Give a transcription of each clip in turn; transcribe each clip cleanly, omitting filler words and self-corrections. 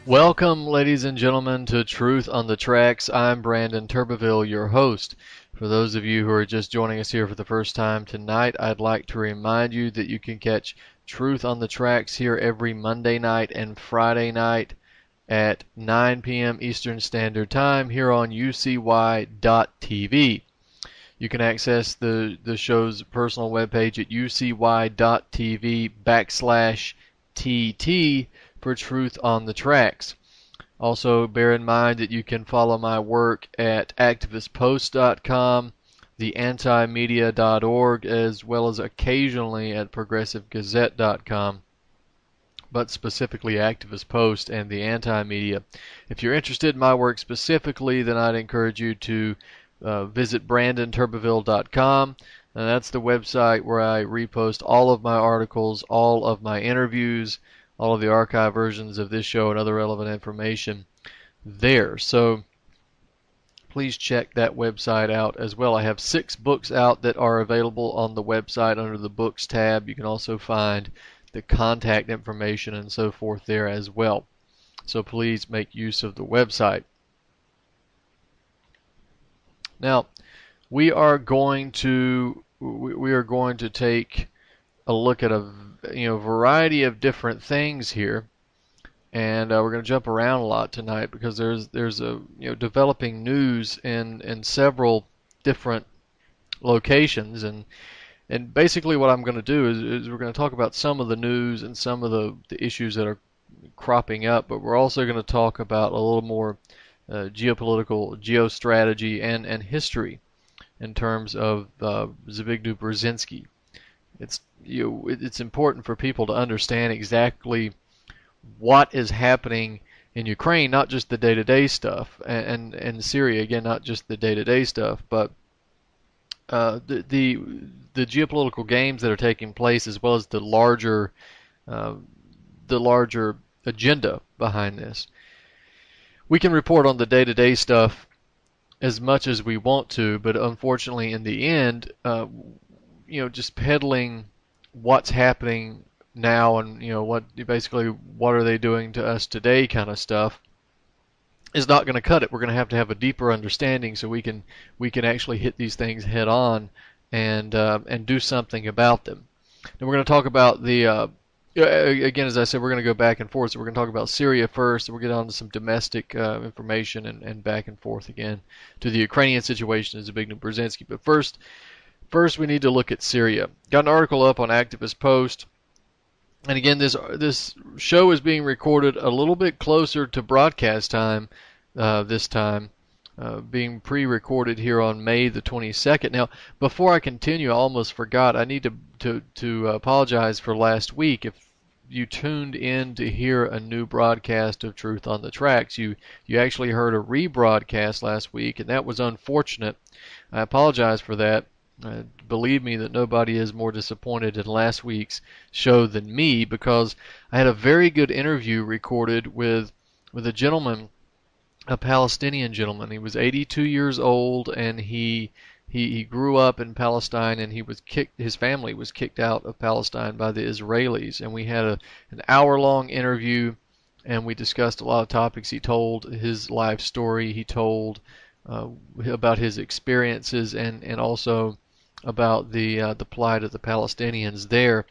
Welcome, ladies and gentlemen, to Truth on the Tracks. I'm Brandon Turbeville, your host. For those of you who are just joining us here for the first time tonight, I'd like to remind you that you can catch Truth on the Tracks here every Monday night and Friday night at 9 p.m. Eastern Standard Time here on ucy.tv. You can access the show's personal webpage at ucy.tv/TT for Truth on the Tracks. Also, bear in mind that you can follow my work at activistpost.com, theantimedia.org, as well as occasionally at progressivegazette.com, but specifically Activist Post and the Anti-Media. If you're interested in my work specifically, then I'd encourage you to visit brandonturbeville.com. And that's the website where I repost all of my articles, all of my interviews, all of the archive versions of this show and other relevant information there. So please check that website out as well. I have 6 books out that are available on the website under the Books tab. You can also find the contact information and so forth there as well. So please make use of the website. Now, we are going to take a look at a variety of different things here, and we're going to jump around a lot tonight because there's a developing news in several different locations, and basically what I'm going to do is we're going to talk about some of the news and some of the issues that are cropping up, but we're also going to talk about a little more geopolitical geostrategy and history in terms of Zbigniew Brzezinski. It's important for people to understand exactly what is happening in Ukraine, not just the day-to-day stuff, and Syria again, not just the day-to-day stuff, but the geopolitical games that are taking place, as well as the larger agenda behind this. We can report on the day-to-day stuff as much as we want to, but unfortunately, in the end, just peddling what's happening now and what are they doing to us today kind of stuff is not going to cut it. We're going to have a deeper understanding so we can actually hit these things head on and do something about them. And we're going to talk about the again, as I said, we're going to go back and forth. So we're going to talk about Syria first, and we'll get on to some domestic information and back and forth again to the Ukrainian situation as Zbigniew Brzezinski. But first we need to look at Syria. Got an article up on Activist Post. And again, this show is being recorded a little bit closer to broadcast time this time, being pre-recorded here on May the 22nd. Now, before I continue, I almost forgot. I need to apologize for last week. If you tuned in to hear a new broadcast of Truth on the Tracks, you actually heard a rebroadcast last week, and that was unfortunate. I apologize for that. Believe me that nobody is more disappointed in last week's show than me, because I had a very good interview recorded with a gentleman, a Palestinian gentleman. He was 82 years old, and he grew up in Palestine, and his family was kicked out of Palestine by the Israelis, and we had an hour-long interview, and we discussed a lot of topics. He told his life story. He told about his experiences and also about the plight of the Palestinians there.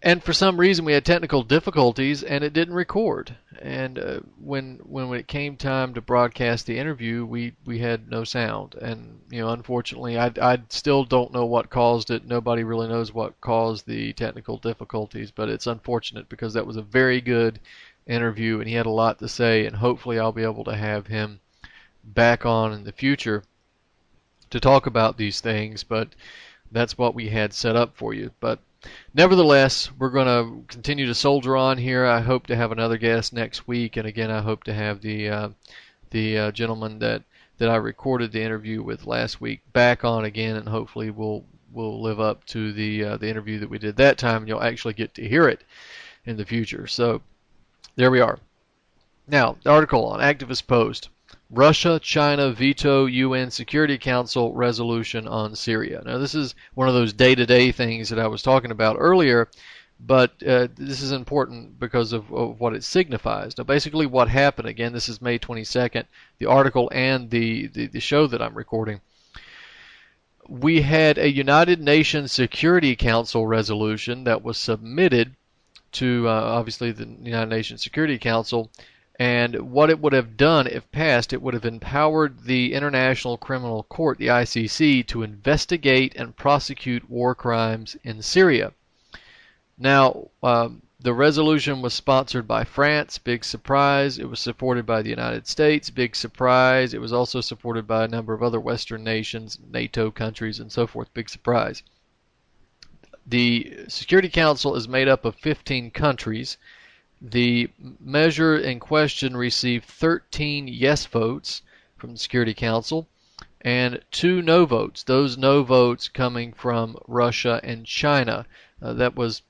And for some reason we had technical difficulties and it didn't record. And when it came time to broadcast the interview, we had no sound. And unfortunately, I still don't know what caused it. Nobody really knows what caused the technical difficulties, but it's unfortunate because that was a very good interview and he had a lot to say, and hopefully I'll be able to have him back on in the future to talk about these things, but that's what we had set up for you. But nevertheless, we're going to continue to soldier on here. I hope to have another guest next week, and again, I hope to have the gentleman that I recorded the interview with last week back on again, and hopefully we'll live up to the interview that we did that time, and you'll actually get to hear it in the future. So there we are. Now, the article on Activist Post. Russia, China veto UN Security Council resolution on Syria. Now, this is one of those day-to-day things that I was talking about earlier But this is important because of what it signifies. Now, basically, what happened, again, this is May 22nd, the article and the show that I'm recording. We had a United Nations Security Council resolution that was submitted to obviously the United Nations Security Council, and what it would have done if passed, it would have empowered the International Criminal Court, the ICC, to investigate and prosecute war crimes in Syria. Now, the resolution was sponsored by France, big surprise. It was supported by the United States, big surprise. It was also supported by a number of other Western nations, NATO countries, and so forth, big surprise. The Security Council is made up of 15 countries. The measure in question received 13 yes votes from the Security Council and 2 no votes. Those no votes coming from Russia and China. That was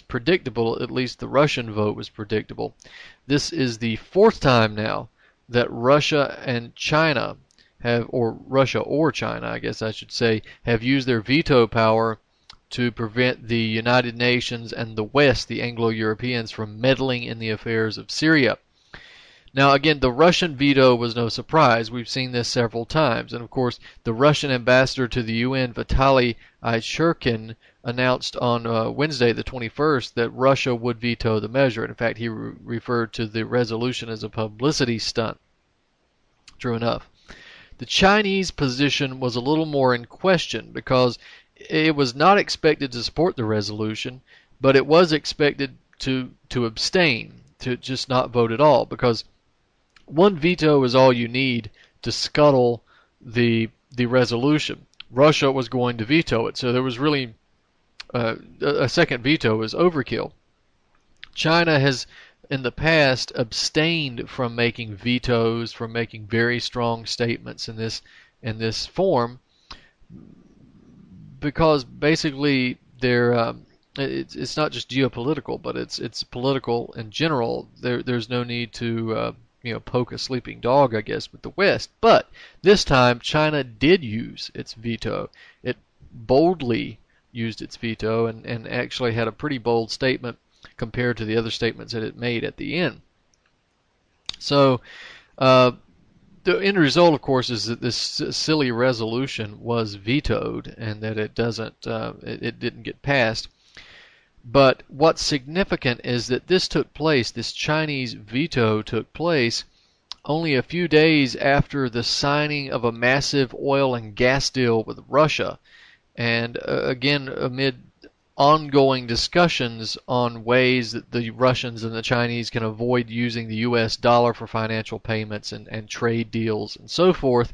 predictable. At least the Russian vote was predictable. This is the 4th time now that Russia and China have, or Russia or China, I guess I should say, have used their veto power to prevent the United Nations and the West, the Anglo-Europeans, from meddling in the affairs of Syria. Now, again, the Russian veto was no surprise. We've seen this several times. And, of course, the Russian ambassador to the UN, Vitaly Ishurkin, announced on Wednesday, the 21st, that Russia would veto the measure. In fact, he referred to the resolution as a publicity stunt. True enough. The Chinese position was a little more in question because it was not expected to support the resolution, but it was expected to abstain, to just not vote at all, because one veto is all you need to scuttle the resolution. Russia was going to veto it, so there was really a second veto is overkill. China has in the past abstained from making vetoes, from making very strong statements in this form, because basically it's not just geopolitical, but it's political in general. There's no need to poke a sleeping dog, I guess, with the West. But this time, China did use its veto. It boldly used its veto and actually had a pretty bold statement compared to the other statements that it made at the end. So the end result, of course, is that this silly resolution was vetoed and that it didn't get passed. But what's significant is that this Chinese veto took place only a few days after the signing of a massive oil and gas deal with Russia. And again, amid ongoing discussions on ways that the Russians and the Chinese can avoid using the US dollar for financial payments and trade deals and so forth.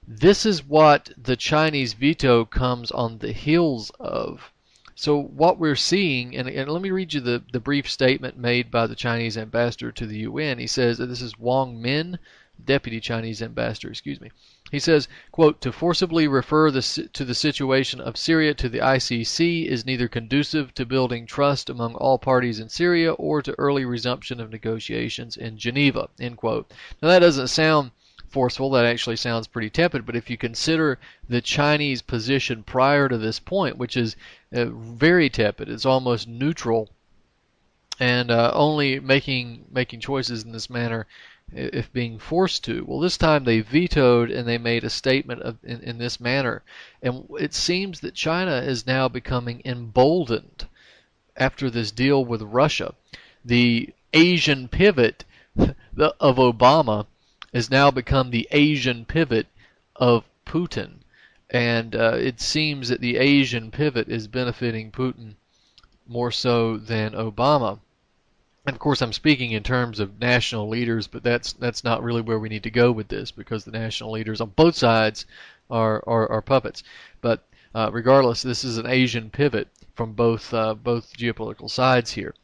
This is what the Chinese veto comes on the heels of. So what we're seeing, and let me read you the brief statement made by the Chinese ambassador to the UN. He says, this is Wang Min, deputy Chinese ambassador, excuse me. He says, quote, to forcibly refer to the situation of Syria to the ICC is neither conducive to building trust among all parties in Syria or to early resumption of negotiations in Geneva, end quote. Now that doesn't sound forceful, that actually sounds pretty tepid, but if you consider the Chinese position prior to this point, which is very tepid, it's almost neutral, and only making choices in this manner if being forced to. Well, this time they vetoed and they made a statement in this manner. And it seems that China is now becoming emboldened after this deal with Russia. The Asian pivot of Obama has now become the Asian pivot of Putin. And it seems that the Asian pivot is benefiting Putin more so than Obama. And of course, I'm speaking in terms of national leaders, but that's not really where we need to go with this, because the national leaders on both sides are puppets. But regardless, this is an Asian pivot from both geopolitical sides here.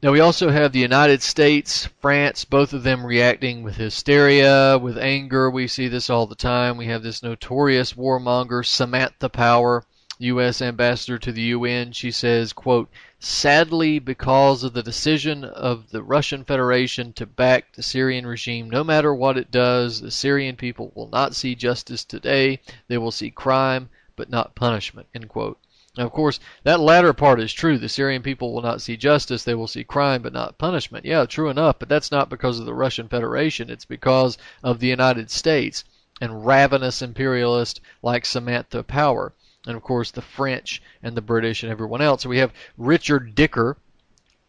Now we also have the United States, France, both of them reacting with hysteria, with anger. We see this all the time. We have this notorious warmonger, Samantha Power, U.S. ambassador to the UN. She says, quote, sadly, because of the decision of the Russian Federation to back the Syrian regime, no matter what it does, the Syrian people will not see justice today. They will see crime, but not punishment, end quote. Now, of course, that latter part is true. The Syrian people will not see justice. They will see crime, but not punishment. Yeah, true enough, but that's not because of the Russian Federation. It's because of the United States and ravenous imperialists like Samantha Power. And, of course, the French and the British and everyone else. So we have Richard Dicker.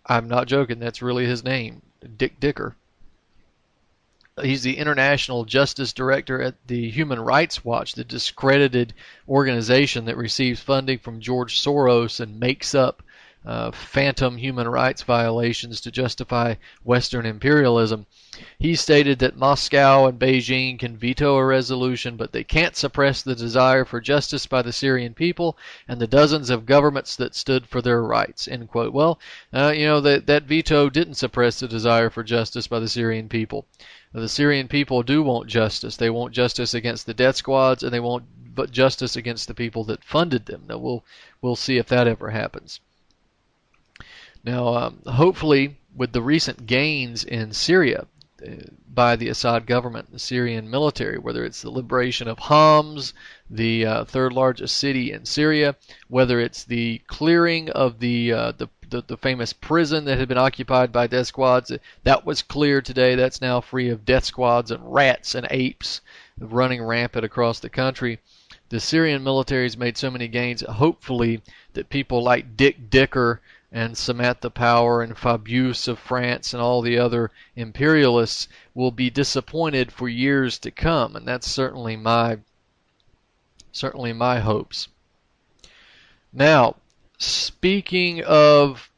I'm not joking. That's really his name, Dick Dicker. He's the International Justice Director at the Human Rights Watch, the discredited organization that receives funding from George Soros and makes up phantom human rights violations to justify Western imperialism. He stated that Moscow and Beijing can veto a resolution, but they can't suppress the desire for justice by the Syrian people and the dozens of governments that stood for their rights. End quote. Well, that veto didn't suppress the desire for justice by the Syrian people. The Syrian people do want justice. They want justice against the death squads, and they want justice against the people that funded them. Now we'll see if that ever happens. Now, hopefully, with the recent gains in Syria by the Assad government, the Syrian military, whether it's the liberation of Homs, the third largest city in Syria, whether it's the clearing of the famous prison that had been occupied by death squads, that was cleared today. That's now free of death squads and rats and apes running rampant across the country. The Syrian military has made so many gains, hopefully, that people like Dick Dicker and Samantha Power and Fabius of France and all the other imperialists will be disappointed for years to come, and that's certainly my hopes. Now, speaking of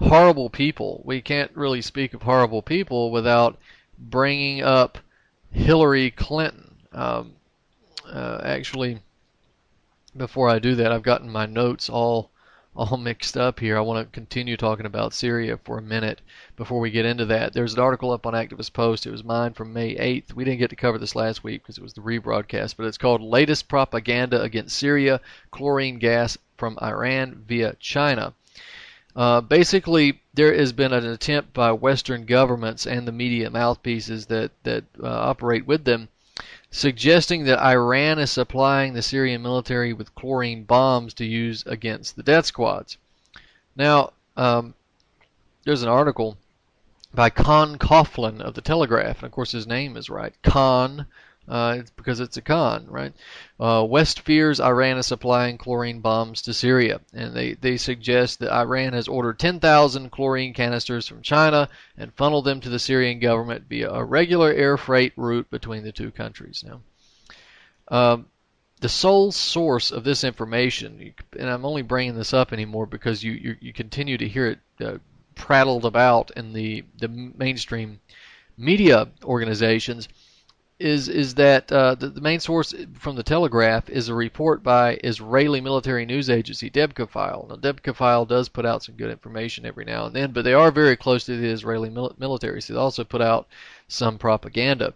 horrible people, we can't really speak of horrible people without bringing up Hillary Clinton. Actually, before I do that, I've gotten my notes all mixed up here. I want to continue talking about Syria for a minute before we get into that. There's an article up on Activist Post. It was mine from May 8th. We didn't get to cover this last week because it was the rebroadcast, but it's called Latest Propaganda Against Syria, Chlorine Gas from Iran via China. Basically, there has been an attempt by Western governments and the media mouthpieces that operate with them, suggesting that Iran is supplying the Syrian military with chlorine bombs to use against the death squads. Now, there's an article by Con Coughlin of the Telegraph, and of course his name is right, Con, it's because it's a con, right? West fears Iran is supplying chlorine bombs to Syria, and they suggest that Iran has ordered 10,000 chlorine canisters from China and funneled them to the Syrian government via a regular air freight route between the two countries. Now, the sole source of this information, and I'm only bringing this up anymore because you continue to hear it prattled about in the mainstream media organizations, is that the main source from the Telegraph is a report by Israeli military news agency Debka File. Now, Debka File does put out some good information every now and then, but they are very close to the Israeli military, so they also put out some propaganda.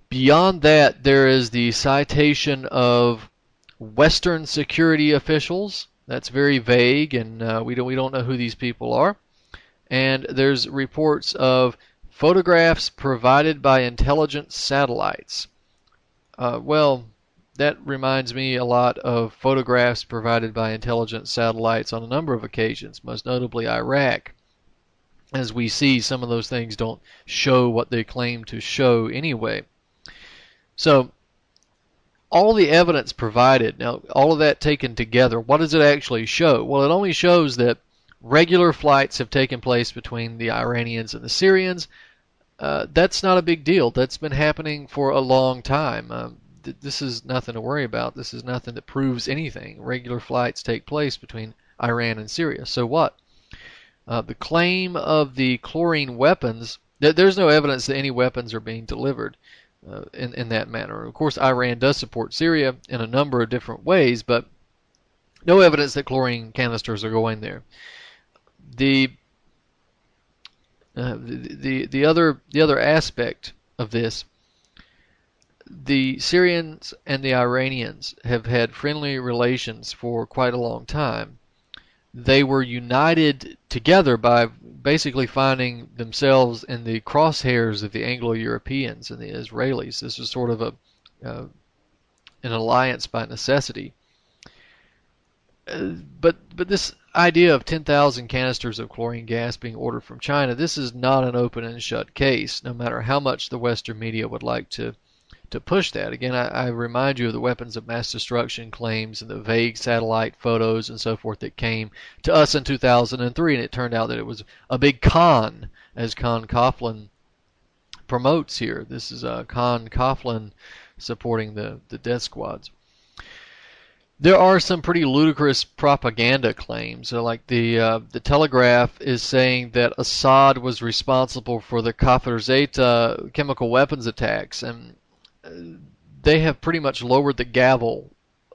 Beyond that, there is the citation of Western security officials. That's very vague, and we don't know who these people are. And there's reports of photographs provided by intelligence satellites. Well, that reminds me a lot of photographs provided by intelligence satellites on a number of occasions, most notably Iraq. As we see, some of those things don't show what they claim to show anyway. So, all the evidence provided, now all of that taken together, what does it actually show? Well, it only shows that regular flights have taken place between the Iranians and the Syrians. That's not a big deal. That's been happening for a long time. This is nothing to worry about. This is nothing that proves anything. Regular flights take place between Iran and Syria. So what? The claim of the chlorine weapons, there's no evidence that any weapons are being delivered in that manner. Of course, Iran does support Syria in a number of different ways, but no evidence that chlorine canisters are going there. The other aspect of this, the Syrians and the Iranians have had friendly relations for quite a long time. They were united together by basically finding themselves in the crosshairs of the Anglo-Europeans and the Israelis. This was sort of an alliance by necessity. But this idea of 10,000 canisters of chlorine gas being ordered from China, this is not an open and shut case, no matter how much the Western media would like to push that. Again, I remind you of the weapons of mass destruction claims and the vague satellite photos and so forth that came to us in 2003, and it turned out that it was a big con, as Con Coughlin promotes here. This is Con Coughlin supporting the death squads. There are some pretty ludicrous propaganda claims. Like the Telegraph is saying that Assad was responsible for the Kafir Zeta chemical weapons attacks, and they have pretty much lowered the gavel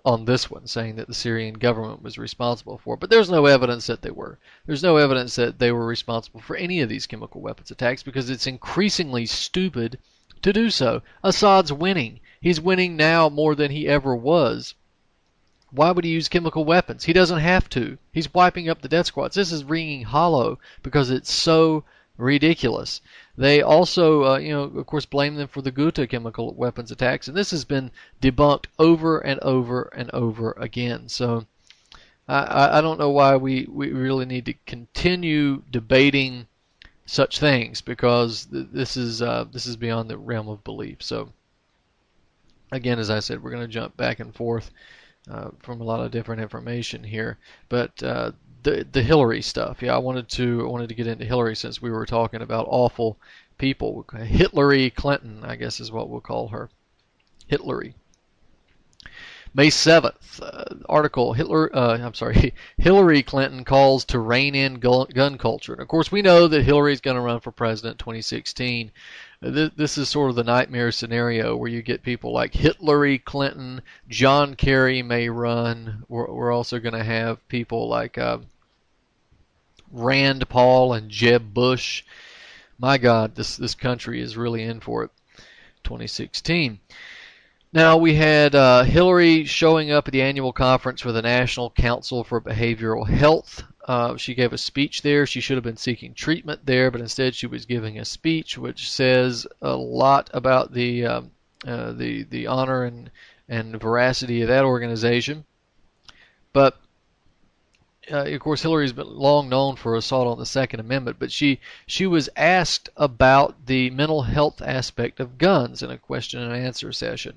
on this one, saying that the Syrian government was responsible for it. But there's no evidence that they were. There's no evidence that they were responsible for any of these chemical weapons attacks because it's increasingly stupid to do so. Assad's winning. He's winning now more than he ever was. Why would he use chemical weapons? He doesn't have to. He's wiping up the death squads. This is ringing hollow because it's so ridiculous. They also, of course, blame them for the Ghouta chemical weapons attacks, and this has been debunked over and over and over again. So I don't know why we really need to continue debating such things because this is beyond the realm of belief. So again, as I said, we're going to jump back and forth from a lot of different information here, but the Hillary stuff. Yeah, I wanted to get into Hillary since we were talking about awful people. Hillary Clinton, I guess, is what we'll call her. Hillary. May 7th, article, Hillary Clinton calls to rein in gun culture. And of course, we know that Hillary's going to run for president in 2016. This is sort of the nightmare scenario where you get people like Hillary Clinton, John Kerry may run. We're also going to have people like Rand Paul and Jeb Bush. My God, this country is really in for it. 2016. Now, we had Hillary showing up at the annual conference for the National Council for Behavioral Health. She gave a speech there. She should have been seeking treatment there, but instead she was giving a speech, which says a lot about the honor and veracity of that organization. But of course, Hillary's been long known for assault on the Second Amendment, but she was asked about the mental health aspect of guns in a question and answer session.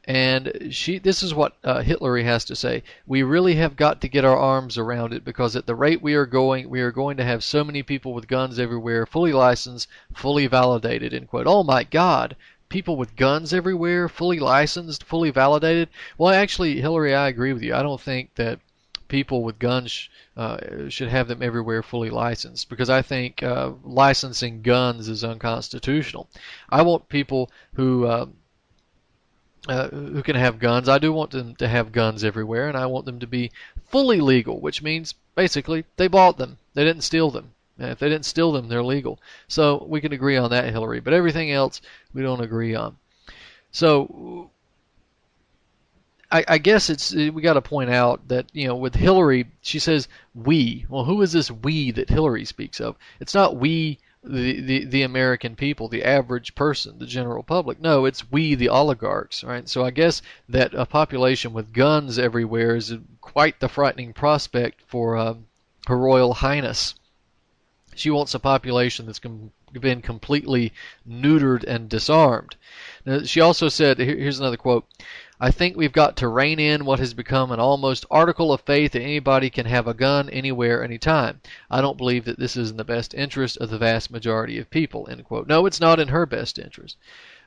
And this is what Hillary has to say. We really have got to get our arms around it because at the rate we are going to have so many people with guns everywhere, fully licensed, fully validated, end quote. Oh my God. People with guns everywhere, fully licensed, fully validated. Well, actually, Hillary, I agree with you. I don't think that people with guns should have them everywhere fully licensed because I think licensing guns is unconstitutional. I want people who can have guns. I do want them to have guns everywhere, and I want them to be fully legal, which means basically they bought them. They didn't steal them. If they didn't steal them, they're legal. So we can agree on that, Hillary. But everything else we don't agree on. So I guess we got to point out that with Hillary, she says we. Well, who is this we that Hillary speaks of? It's not we, the American people, the average person, the general public. No, it's we, the oligarchs, right? So I guess that a population with guns everywhere is quite the frightening prospect for Her Royal Highness. She wants a population that's been completely neutered and disarmed. Now, she also said, here's another quote, I think we've got to rein in what has become an almost article of faith that anybody can have a gun anywhere, anytime. I don't believe that this is in the best interest of the vast majority of people, end quote. No, it's not in her best interest.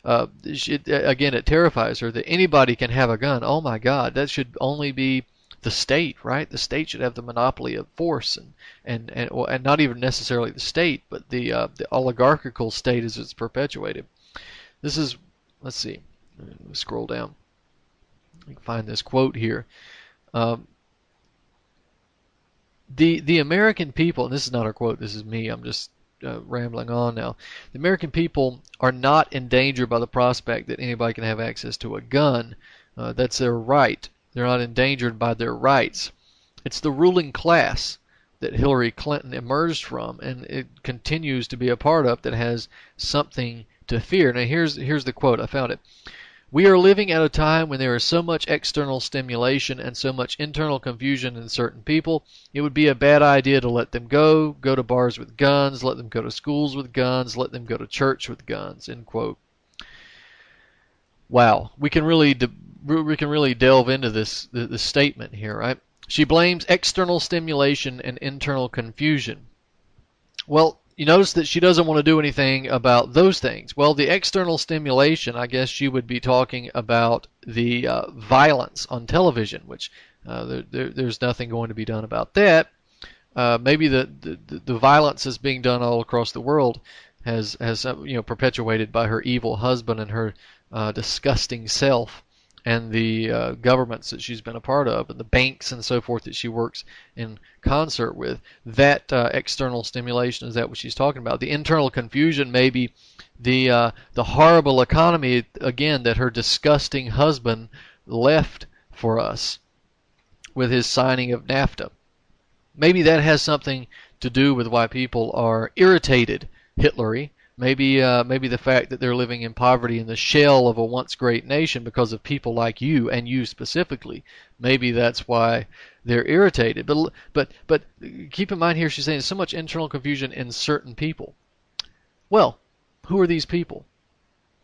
Again, it terrifies her that anybody can have a gun. Oh my God, that should only be the state, right? The state should have the monopoly of force, and not even necessarily the state, but the oligarchical state as it's perpetuated. This is, let's see, scroll down. You can find this quote here. The American people, and this is not a quote, this is me, I'm just rambling on now. The American people are not endangered by the prospect that anybody can have access to a gun. That's their right. They're not endangered by their rights. It's the ruling class that Hillary Clinton emerged from, and it continues to be a part of, that has something to fear. Now here's the quote. I found it. We are living at a time when there is so much external stimulation and so much internal confusion in certain people. It would be a bad idea to let them go to bars with guns, let them go to schools with guns, let them go to church with guns, end quote. Wow, we can really delve into this statement here, right? She blames external stimulation and internal confusion. Well, you notice that she doesn't want to do anything about those things. Well, the external stimulation, I guess she would be talking about the violence on television, which there's nothing going to be done about that. Maybe the violence that's being done all across the world has perpetuated by her evil husband and her disgusting self, and the governments that she's been a part of, and the banks and so forth that she works in concert with. That external stimulation, is that what she's talking about? The internal confusion, maybe the horrible economy, again, that her disgusting husband left for us with his signing of NAFTA. Maybe that has something to do with why people are irritated, Hitlery. Maybe the fact that they're living in poverty in the shell of a once great nation because of people like you, and you specifically. Maybe that's why they're irritated. But keep in mind here, she's saying there's so much internal confusion in certain people. Well, who are these people?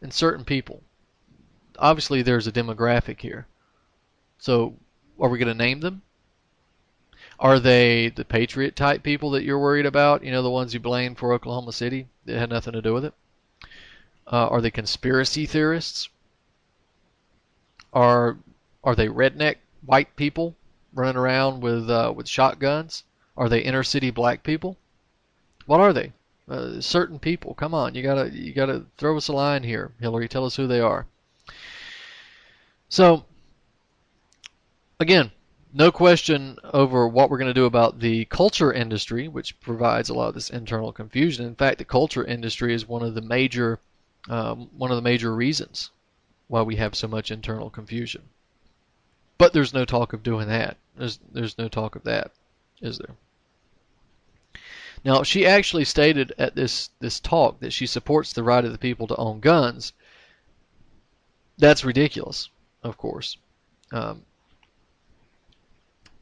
In certain people. Obviously, there's a demographic here. So, are we going to name them? Are they the patriot type people that you're worried about? You know, the ones you blamed for Oklahoma City? It had nothing to do with it. Are they conspiracy theorists? Are they redneck white people running around with shotguns? Are they inner city black people? What are they? Certain people. Come on, you gotta throw us a line here, Hillary. Tell us who they are. So, again, no question over what we're going to do about the culture industry, which provides a lot of this internal confusion. In fact, the culture industry is one of the major reasons why we have so much internal confusion. But there's no talk of doing that. There's no talk of that, is there? Now, she actually stated at this talk that she supports the right of the people to own guns. That's ridiculous, of course.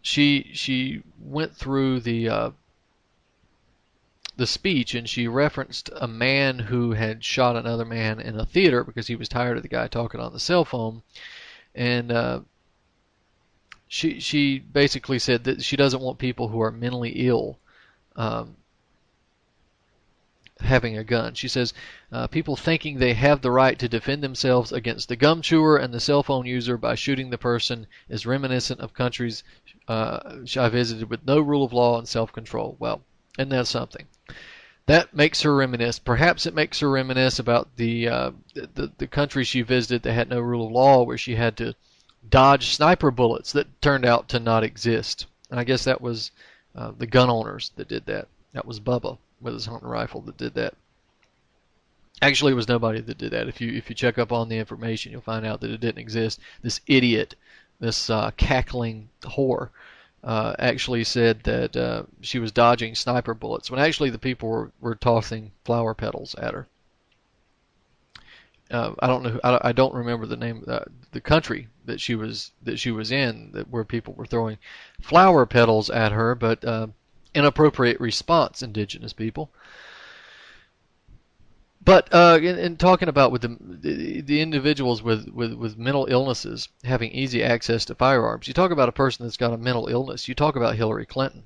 She went through the speech, and she referenced a man who had shot another man in a theater because he was tired of the guy talking on the cell phone, and she basically said that she doesn't want people who are mentally ill having a gun. She says people thinking they have the right to defend themselves against the gum chewer and the cell phone user by shooting the person is reminiscent of countries I visited with no rule of law and self-control. Well, isn't that something? That makes her reminisce. Perhaps it makes her reminisce about the country she visited that had no rule of law, where she had to dodge sniper bullets that turned out to not exist. And I guess that was the gun owners that did that. That was Bubba with his hunting rifle that did that. Actually, it was nobody that did that. If you check up on the information, you'll find out that it didn't exist. This idiot, this cackling whore, actually said that she was dodging sniper bullets, when actually the people were tossing flower petals at her. I don't know. I don't remember the name of the country that she was in, where people were throwing flower petals at her, but inappropriate response, indigenous people. But in talking about with the individuals with mental illnesses having easy access to firearms, you talk about a person that's got a mental illness. You talk about Hillary Clinton.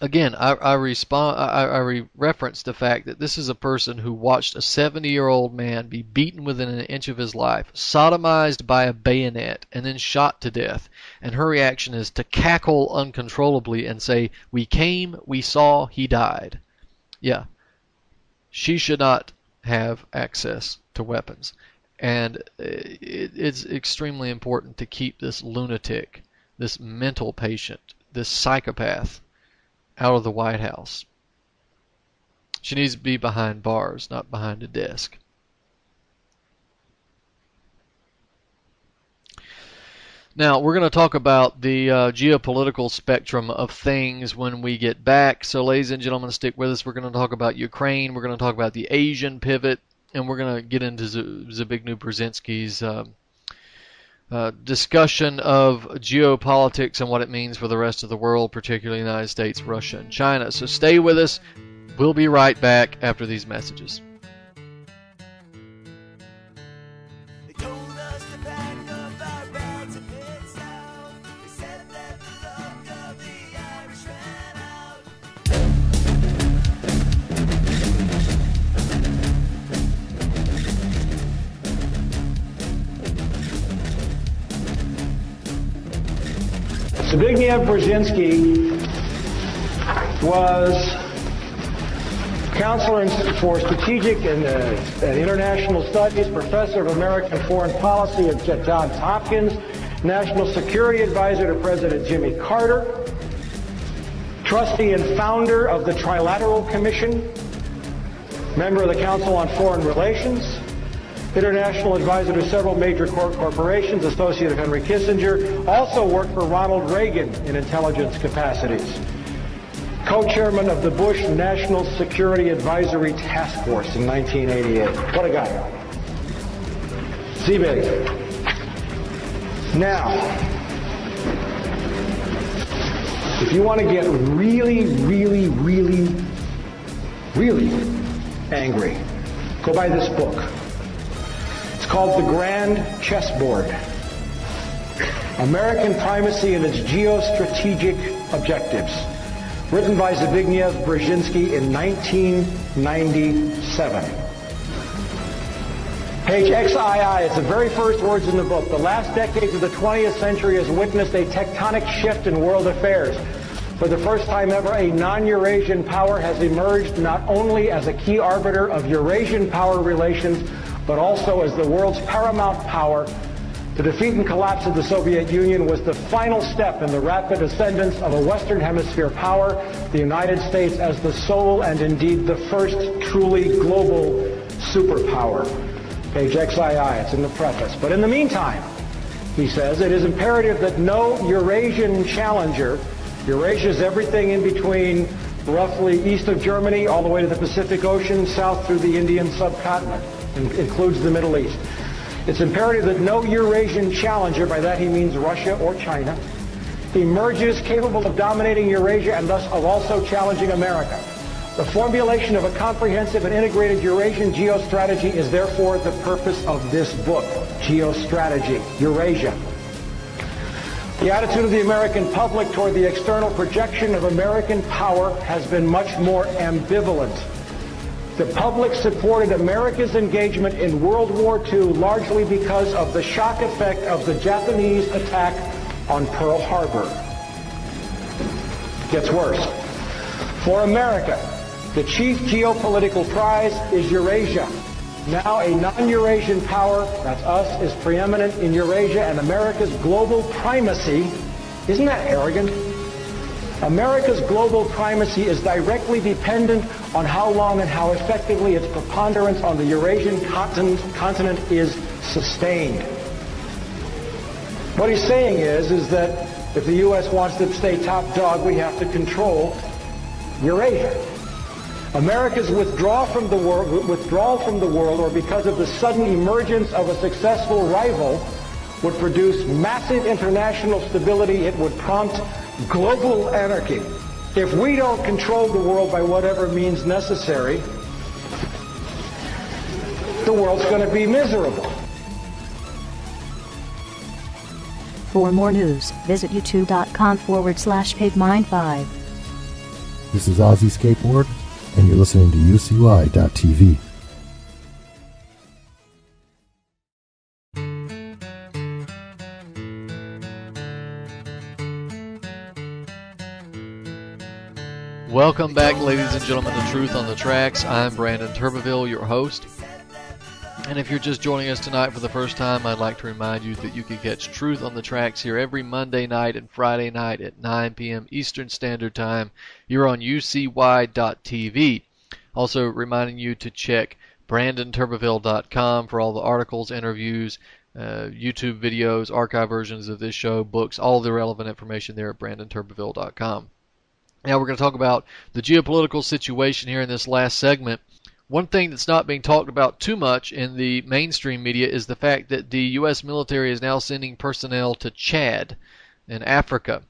Again, I reference the fact that this is a person who watched a 70-year-old man be beaten within an inch of his life, sodomized by a bayonet, and then shot to death. And her reaction is to cackle uncontrollably and say, "We came, we saw, he died." Yeah. She should not have access to weapons. And it's extremely important to keep this lunatic, this mental patient, this psychopath out of the White House. She needs to be behind bars, not behind a desk. Now, we're going to talk about the geopolitical spectrum of things when we get back. So, ladies and gentlemen, stick with us. We're going to talk about Ukraine. We're going to talk about the Asian pivot. and we're going to get into Zbigniew Brzezinski's discussion of geopolitics and what it means for the rest of the world, particularly the United States, Russia, and China. So stay with us. We'll be right back after these messages. Zbigniew Brzezinski was counselor for strategic and international studies, professor of American foreign policy at Johns Hopkins, national security advisor to President Jimmy Carter, trustee and founder of the Trilateral Commission, member of the Council on Foreign Relations, international advisor to several major corporations, associate of Henry Kissinger, also worked for Ronald Reagan in intelligence capacities. Co-chairman of the Bush National Security Advisory Task Force in 1988. What a guy. Z-Big. Now, if you want to get really, really, really, really angry, go buy this book. It's called The Grand Chessboard: American Primacy and Its Geostrategic Objectives, written by Zbigniew Brzezinski in 1997. Page XII, it's the very first words in the book. The last decades of the 20th century has witnessed a tectonic shift in world affairs. For the first time ever, a non-Eurasian power has emerged not only as a key arbiter of Eurasian power relations, but also as the world's paramount power. The defeat and collapse of the Soviet Union was the final step in the rapid ascendance of a Western Hemisphere power, the United States as the sole and indeed the first truly global superpower. Page XII, it's in the preface. But in the meantime, he says, it is imperative that no Eurasian challenger, Eurasia is everything in between roughly east of Germany all the way to the Pacific Ocean, south through the Indian subcontinent, includes the Middle East. It's imperative that no Eurasian challenger, by that he means Russia or China, emerges capable of dominating Eurasia and thus of also challenging America. The formulation of a comprehensive and integrated Eurasian geostrategy is therefore the purpose of this book, Geostrategy, Eurasia. The attitude of the American public toward the external projection of American power has been much more ambivalent. The public supported America's engagement in World War II largely because of the shock effect of the Japanese attack on Pearl Harbor. Gets worse. For America, the chief geopolitical prize is Eurasia. Now a non-Eurasian power, that's us, is preeminent in Eurasia, and America's global primacy, isn't that arrogant? America's global primacy is directly dependent on how long and how effectively its preponderance on the Eurasian continent is sustained. What he's saying is that if the U.S. wants to stay top dog, we have to control Eurasia. America's withdrawal from the world, or because of the sudden emergence of a successful rival, would produce massive international stability. It would prompt global anarchy. If we don't control the world by whatever means necessary, the world's going to be miserable. For more news, visit youtube.com/pigmind5. This is Ozzy Skateboard, and you're listening to UCY.tv. Welcome back, ladies and gentlemen, to Truth on the Tracks. I'm Brandon Turbeville, your host. And if you're just joining us tonight for the first time, I'd like to remind you that you can catch Truth on the Tracks here every Monday night and Friday night at 9 p.m. Eastern Standard Time. You're on UCY.tv. Also reminding you to check BrandonTurbeville.com for all the articles, interviews, YouTube videos, archive versions of this show, books, all the relevant information there at BrandonTurbeville.com. Now we're going to talk about the geopolitical situation here in this last segment. One thing that's not being talked about too much in the mainstream media is the fact that the U.S. military is now sending personnel to Chad in Africa.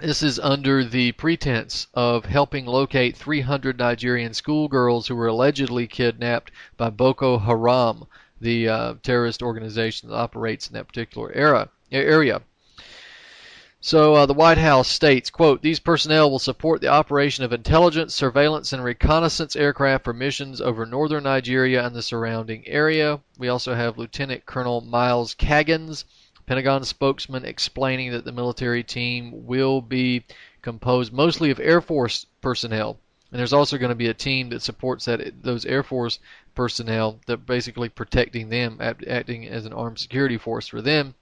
This is under the pretense of helping locate 300 Nigerian schoolgirls who were allegedly kidnapped by Boko Haram, the terrorist organization that operates in that particular area. So the White House states, quote, these personnel will support the operation of intelligence, surveillance, and reconnaissance aircraft for missions over northern Nigeria and the surrounding area. We also have Lieutenant Colonel Miles Kaggans, Pentagon spokesman, explaining that the military team will be composed mostly of Air Force personnel. And there's also going to be a team that supports those Air Force personnel that basically protecting them, acting as an armed security force for them.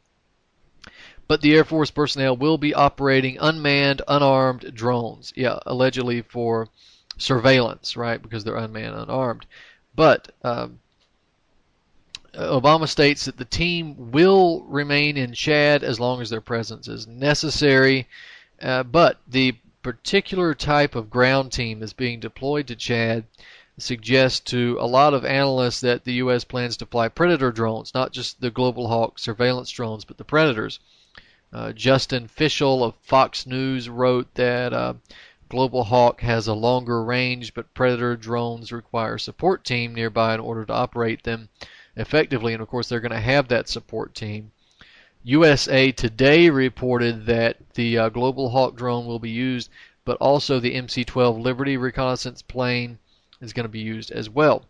But the Air Force personnel will be operating unmanned, unarmed drones. Yeah, allegedly for surveillance, right? Because they're unmanned, unarmed. But Obama states that the team will remain in Chad as long as their presence is necessary. But the particular type of ground team that's being deployed to Chad suggests to a lot of analysts that the U.S. plans to fly Predator drones, not just the Global Hawk surveillance drones, but the Predators. Justin Fischel of Fox News wrote that Global Hawk has a longer range, but Predator drones require a support team nearby in order to operate them effectively. And of course, they're going to have that support team. USA Today reported that the Global Hawk drone will be used, but also the MC-12 Liberty reconnaissance plane is going to be used as well.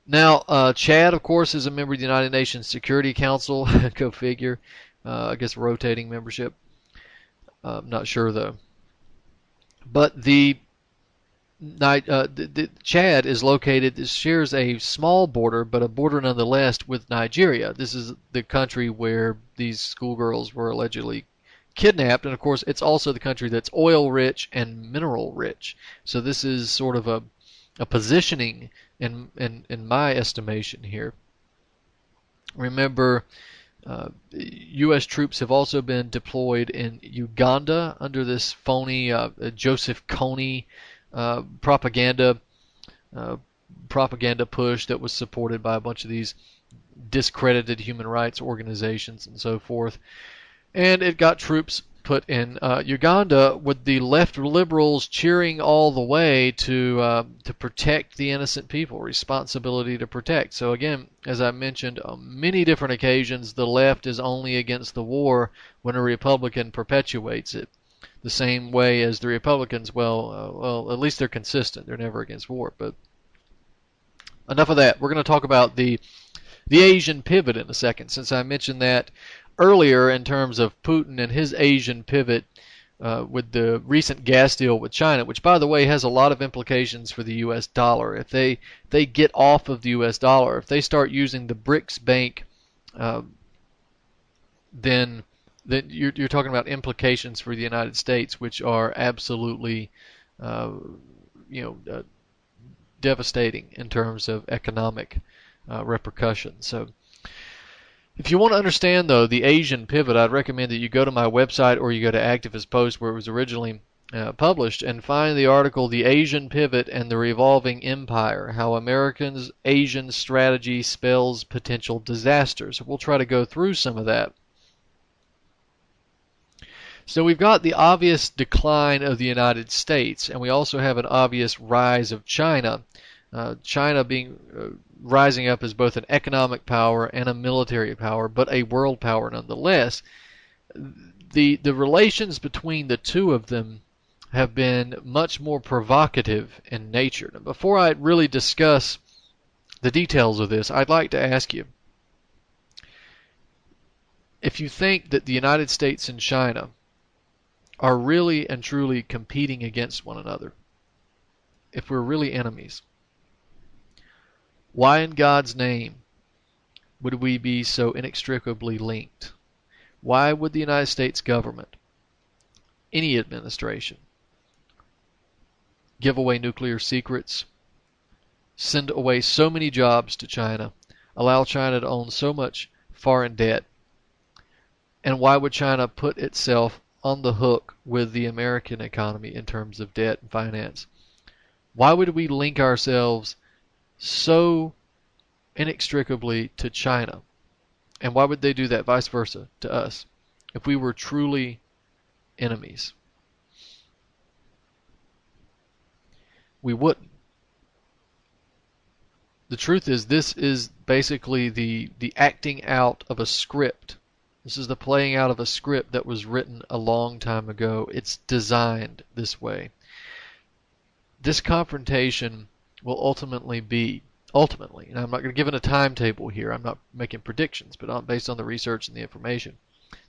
Now, Chad, of course, is a member of the United Nations Security Council. Go figure. I guess rotating membership. Not sure, though. But the Chad is located, it shares a small border, but a border nonetheless with Nigeria. This is the country where these schoolgirls were allegedly kidnapped. And, of course, it's also the country that's oil-rich and mineral-rich. So this is sort of a positioning in my estimation here. Remember, U.S. troops have also been deployed in Uganda under this phony Joseph Kony propaganda push that was supported by a bunch of these discredited human rights organizations and so forth. And it got troops put in Uganda with the left liberals cheering all the way to protect the innocent people, responsibility to protect. So again, as I mentioned on many different occasions, the left is only against the war when a Republican perpetuates it. The same way as the Republicans, well, at least they're consistent. They're never against war. But enough of that. We're going to talk about the Asian pivot in a second, since I mentioned that earlier in terms of Putin and his Asian pivot with the recent gas deal with China, which, by the way, has a lot of implications for the U.S. dollar. If they get off of the U.S. dollar, if they start using the BRICS Bank, then you're talking about implications for the United States, which are absolutely, devastating in terms of economic repercussions. So, if you want to understand, though, the Asian pivot, I'd recommend that you go to my website or you go to Activist Post, where it was originally published, and find the article, The Asian Pivot and the Revolving Empire, How Americans' Asian Strategy Spells Potential Disasters. We'll try to go through some of that. So we've got the obvious decline of the United States, and we also have an obvious rise of China. China being rising up as both an economic power and a military power, but a world power nonetheless. The relations between the two of them have been much more provocative in nature. Now, before I really discuss the details of this, I'd like to ask you if you think that the United States and China are really and truly competing against one another, if we're really enemies. Why in God's name would we be so inextricably linked? Why would the United States government, any administration, give away nuclear secrets, send away so many jobs to China, allow China to own so much foreign debt, and why would China put itself on the hook with the American economy in terms of debt and finance? Why would we link ourselves so inextricably to China? And why would they do that vice versa to us if we were truly enemies? We wouldn't. The truth is, this is basically the acting out of a script. This is the playing out of a script that was written a long time ago. It's designed this way. This confrontation will ultimately, and I'm not going to give it a timetable here, I'm not making predictions, but based on the research and the information,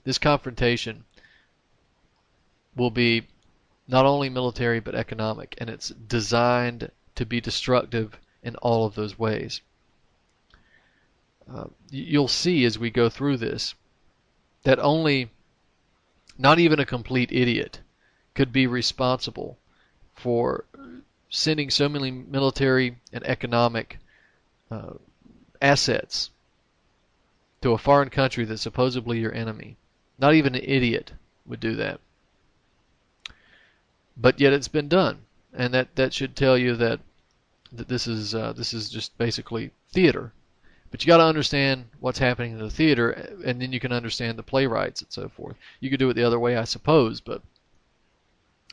this confrontation will be not only military but economic, and it's designed to be destructive in all of those ways. You'll see as we go through this that not even a complete idiot could be responsible for sending so many military and economic assets to a foreign country that's supposedly your enemy. Not even an idiot would do that. But yet it's been done, and that should tell you that this is just basically theater. But you got to understand what's happening in the theater, and then you can understand the playwrights and so forth. You could do it the other way, I suppose, but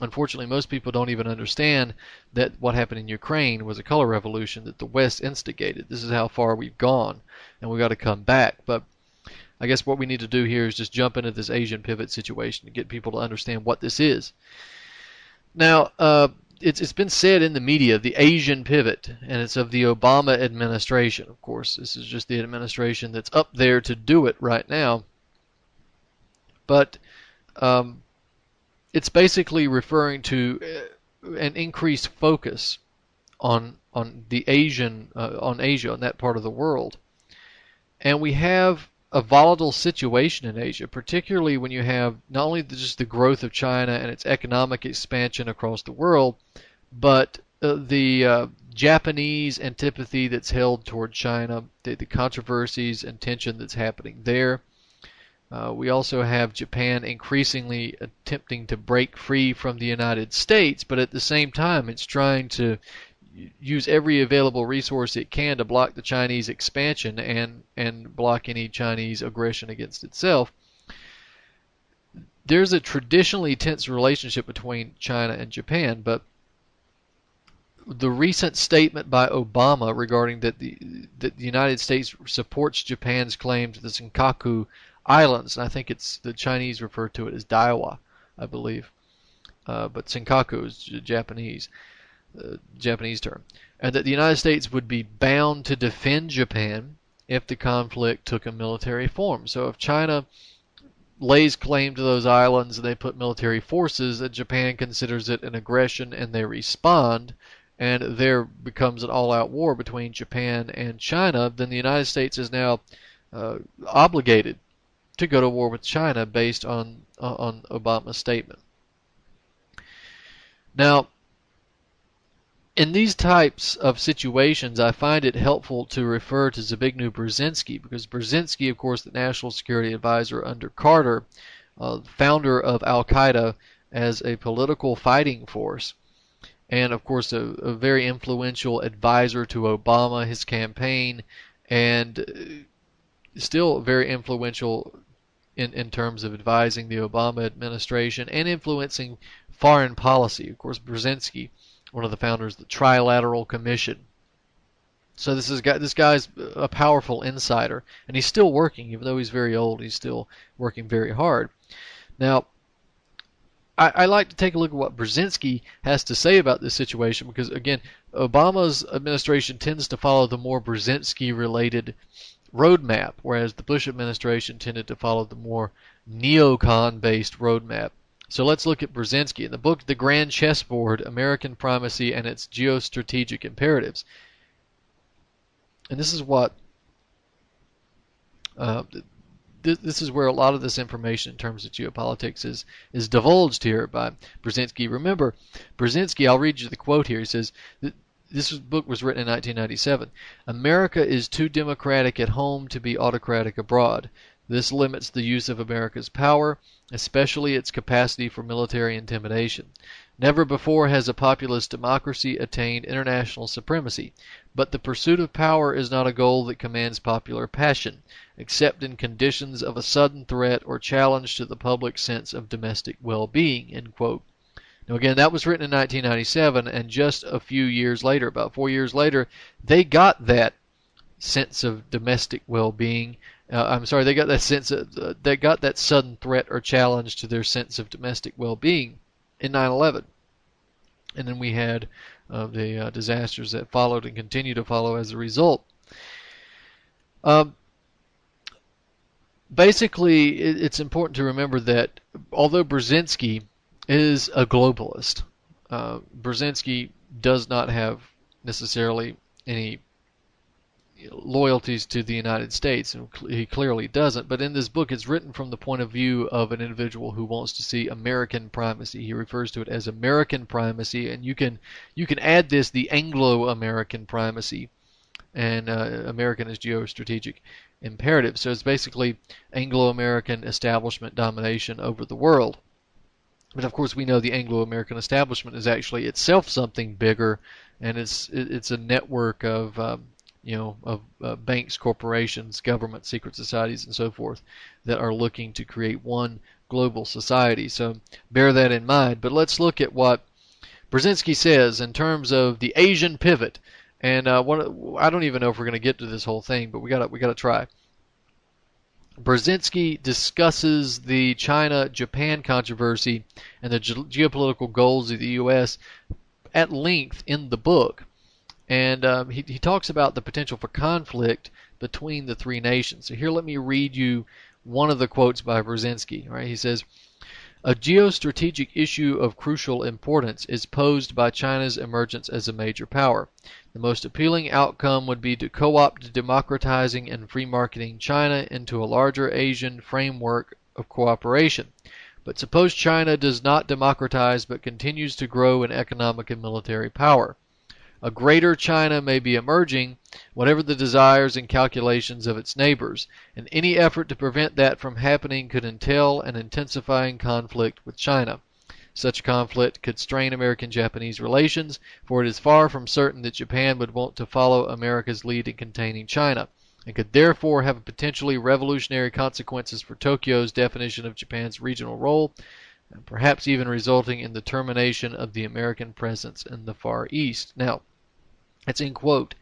unfortunately most people don't even understand that what happened in Ukraine was a color revolution that the West instigated. This is how far we've gone, and we've got to come back. But I guess what we need to do here is just jump into this Asian pivot situation to get people to understand what this is. Now, it's been said in the media, the Asian pivot, and it's of the Obama administration. Of course, this is just the administration that's up there to do it right now. But it's basically referring to an increased focus on Asia, on that part of the world. And we have a volatile situation in Asia, particularly when you have not only just the growth of China and its economic expansion across the world, but the Japanese antipathy that's held toward China, the controversies and tension that's happening there. We also have Japan increasingly attempting to break free from the United States, but at the same time it's trying to use every available resource it can to block the Chinese expansion and block any Chinese aggression against itself. There's a traditionally tense relationship between China and Japan, but the recent statement by Obama regarding that the United States supports Japan's claim to the Senkaku Islands, and I think it's the Chinese refer to it as Daiwa, I believe, but Senkaku is Japanese term, and that the United States would be bound to defend Japan if the conflict took a military form. So if China lays claim to those islands and they put military forces, that Japan considers it an aggression and they respond, and there becomes an all-out war between Japan and China, then the United States is now obligated to go to war with China based on Obama's statement. Now, in these types of situations, I find it helpful to refer to Zbigniew Brzezinski, because Brzezinski, of course, the National Security Advisor under Carter, founder of Al-Qaeda as a political fighting force, and of course a very influential advisor to Obama, his campaign, and still very influential in terms of advising the Obama administration and influencing foreign policy. Of course, Brzezinski, one of the founders of the Trilateral Commission. So this guy's a powerful insider, and he's still working, even though he's very old. He's still working very hard. Now, I like to take a look at what Brzezinski has to say about this situation, because again, Obama's administration tends to follow the more Brzezinski-related roadmap, whereas the Bush administration tended to follow the more neocon-based roadmap. So let's look at Brzezinski. In the book The Grand Chessboard, American Primacy and Its Geostrategic Imperatives. And this is what this is where a lot of this information in terms of geopolitics is divulged here by Brzezinski. Remember, Brzezinski, I'll read you the quote here. He says, this book was written in 1997. America is too democratic at home to be autocratic abroad. This limits the use of America's power, especially its capacity for military intimidation. Never before has a populist democracy attained international supremacy, but the pursuit of power is not a goal that commands popular passion, except in conditions of a sudden threat or challenge to the public sense of domestic well-being, end quote. Now again, that was written in 1997, and just a few years later, about 4 years later, they got that sense of domestic well-being. They got that sense of, they got that sudden threat or challenge to their sense of domestic well-being in 9/11, and then we had the disasters that followed and continue to follow as a result. Basically, it's important to remember that although Brzezinski is a globalist, Brzezinski does not have necessarily any loyalties to the United States, and he clearly doesn't. But in this book, it's written from the point of view of an individual who wants to see American primacy. He refers to it as American primacy, and you can add this the Anglo-American primacy, and American is geostrategic imperative. So it's basically Anglo-American establishment domination over the world. But of course, we know the Anglo-American establishment is actually itself something bigger, and it's a network of banks, corporations, government, secret societies, and so forth that are looking to create one global society. So bear that in mind. But let's look at what Brzezinski says in terms of the Asian pivot. And I don't even know if we're going to get to this whole thing, but we got to try. Brzezinski discusses the China-Japan controversy and the geopolitical goals of the U.S. at length in the book. And he talks about the potential for conflict between the three nations. So here, let me read you one of the quotes by Brzezinski. Right? He says, "A geostrategic issue of crucial importance is posed by China's emergence as a major power. The most appealing outcome would be to co-opt democratizing and free marketing China into a larger Asian framework of cooperation. But suppose China does not democratize but continues to grow in economic and military power. A greater China may be emerging, whatever the desires and calculations of its neighbors, and any effort to prevent that from happening could entail an intensifying conflict with China. Such conflict could strain American-Japanese relations, for it is far from certain that Japan would want to follow America's lead in containing China, and could therefore have potentially revolutionary consequences for Tokyo's definition of Japan's regional role, and perhaps even resulting in the termination of the American presence in the Far East." Now, that's in quote.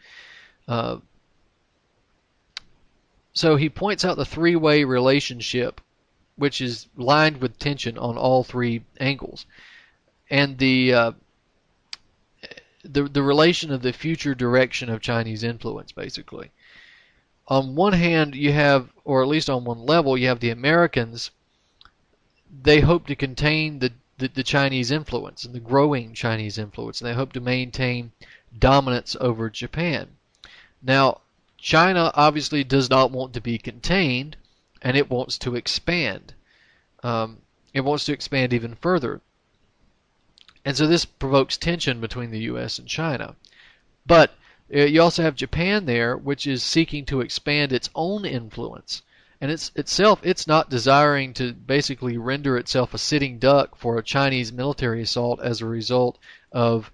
So he points out the three-way relationship, which is lined with tension on all three angles, and the relation of the future direction of Chinese influence, basically. On one hand, you have, or at least on one level, you have the Americans. They hope to contain the Chinese influence and the growing Chinese influence, and they hope to maintain dominance over Japan. Now, China obviously does not want to be contained, and it wants to expand. It wants to expand even further. And so this provokes tension between the U.S. and China. But you also have Japan there, which is seeking to expand its own influence. And it's not desiring to basically render itself a sitting duck for a Chinese military assault as a result of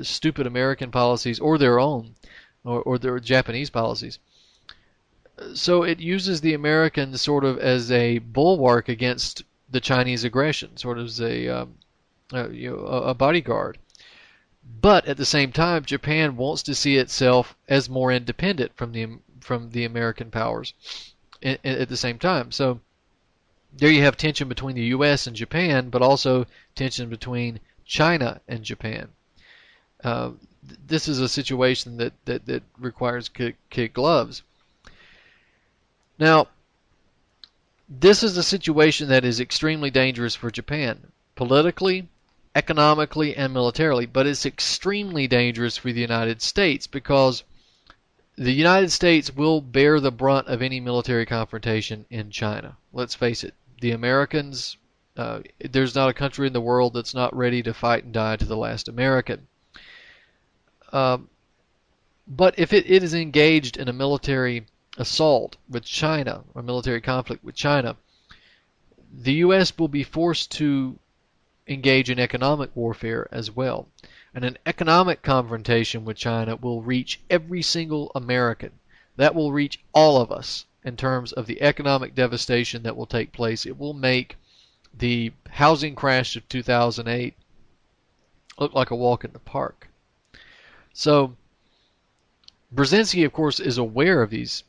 stupid American policies or their own, or their Japanese policies. So it uses the Americans sort of as a bulwark against the Chinese aggression, sort of as a bodyguard. But at the same time, Japan wants to see itself as more independent from the American powers at the same time. So there you have tension between the U.S. and Japan, but also tension between China and Japan. This is a situation that requires kid gloves. Now, this is a situation that is extremely dangerous for Japan, politically, economically, and militarily, but it's extremely dangerous for the United States because the United States will bear the brunt of any military confrontation in China. Let's face it, the Americans, there's not a country in the world that's not ready to fight and die to the last American. But if it is engaged in a military assault with China, or military conflict with China, the U.S. will be forced to engage in economic warfare as well. And an economic confrontation with China will reach every single American. That will reach all of us in terms of the economic devastation that will take place. It will make the housing crash of 2008 look like a walk in the park. So Brzezinski, of course, is aware of these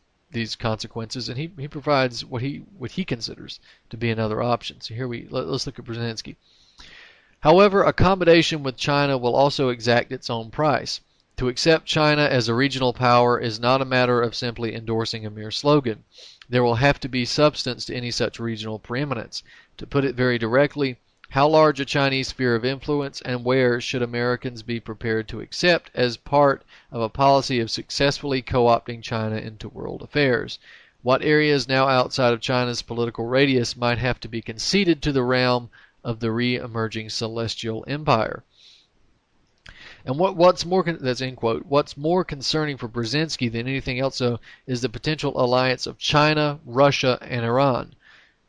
consequences, and he provides what he considers to be another option. So here let's look at Brzezinski. However, accommodation with China will also exact its own price. To accept China as a regional power is not a matter of simply endorsing a mere slogan. There will have to be substance to any such regional preeminence. To put it very directly, how large a Chinese sphere of influence and where should Americans be prepared to accept as part of a policy of successfully co-opting China into world affairs? What areas now outside of China's political radius might have to be conceded to the realm of the re-emerging celestial empire? And what's more, that's end quote, what's more concerning for Brzezinski than anything else, though, is the potential alliance of China, Russia, and Iran.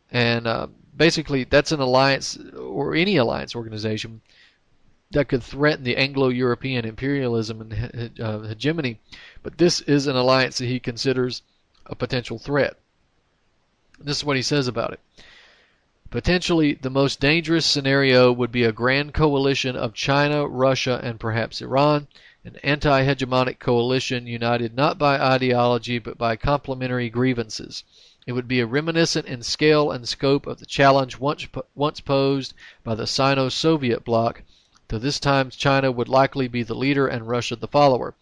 And basically, that's an alliance, or any alliance organization, that could threaten the Anglo-European imperialism and hegemony. But this is an alliance that he considers a potential threat. This is what he says about it. Potentially, the most dangerous scenario would be a grand coalition of China, Russia, and perhaps Iran, an anti-hegemonic coalition united not by ideology but by complementary grievances. It would be reminiscent in scale and scope of the challenge once posed by the Sino-Soviet bloc, though this time China would likely be the leader and Russia the follower.